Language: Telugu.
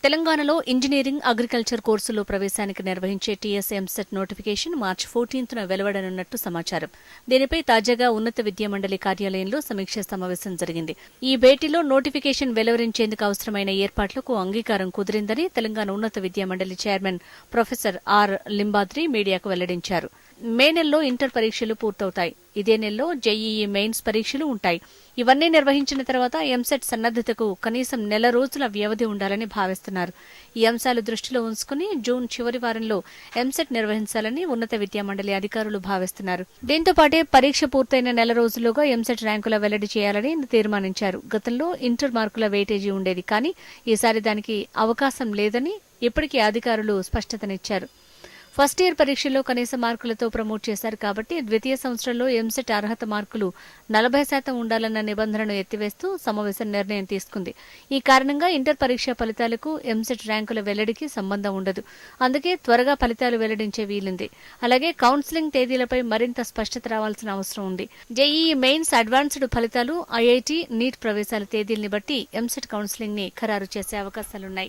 తెలంగాణలో ఇంజనీరింగ్, అగ్రికల్చర్ కోర్సులో ప్రవేశానికి నిర్వహించే టీఎస్ ఎంసెట్ నోటిఫికేషన్ మార్చి 14న వెలువడనున్నట్టు సమాచారం. దీనిపై తాజాగా ఉన్నత విద్యా మండలి కార్యాలయంలో సమీక్షా సమావేశం జరిగింది. ఈ భేటీలో నోటిఫికేషన్ వెలువరించేందుకు అవసరమైన ఏర్పాట్లకు అంగీకారం కుదిరిందని తెలంగాణ ఉన్నత విద్యా మండలి చైర్మన్ ప్రొఫెసర్ ఆర్ లింబాద్రి మీడియాకు వెల్లడించారు. మే నెలలో ఇంటర్ పరీక్షలు పూర్తవుతాయి. ఇదే నెలలో జేఈఈ మెయిన్స్ పరీక్షలు ఉంటాయి. ఇవన్నీ నిర్వహించిన తర్వాత ఎంసెట్ సన్నద్దతకు కనీసం నెల రోజుల వ్యవధి ఉండాలని భావిస్తున్నారు. ఈ అంశాలు దృష్టిలో ఉంచుకుని జూన్ చివరి వారంలో ఎంసెట్ నిర్వహించాలని ఉన్నత విద్యా మండలి అధికారులు భావిస్తున్నారు. దీంతో పాటే పరీక్ష పూర్తయిన నెల రోజుల్లోగా ఎంసెట్ ర్యాంకుల వెల్లడి చేయాలని తీర్మానించారు. గతంలో ఇంటర్ మార్కుల వెయిటేజీ ఉండేది, కానీ ఈసారి దానికి అవకాశం లేదని ఇప్పటికే అధికారులు స్పష్టతనిచ్చారు. ఫస్ట్ ఇయర్ పరీక్షల్లో కనీస మార్కులతో ప్రమోట్ చేశారు కాబట్టి ద్వితీయ సంవత్సరంలో ఎంసెట్ అర్హత మార్కులు 40% ఉండాలన్న నిబంధనను ఎత్తివేస్తూ సమావేశం నిర్ణయం తీసుకుంది. ఈ కారణంగా ఇంటర్ పరీక్ష ఫలితాలకు ఎంసెట్ ర్యాంకుల వెల్లడికి సంబంధం ఉండదు. అందుకే త్వరగా ఫలితాలు వెల్లడించే వీలుంది. అలాగే కౌన్సిలింగ్ తేదీలపై మరింత స్పష్టత రావాల్సిన అవసరం ఉంది. జేఈఈ మెయిన్స్, అడ్వాన్స్డ్ ఫలితాలు, ఐఐటీ, నీట్ ప్రవేశాల తేదీల్ని బట్టి ఎంసెట్ కౌన్సిలింగ్ ని ఖరారు చేసే అవకాశాలున్నాయి.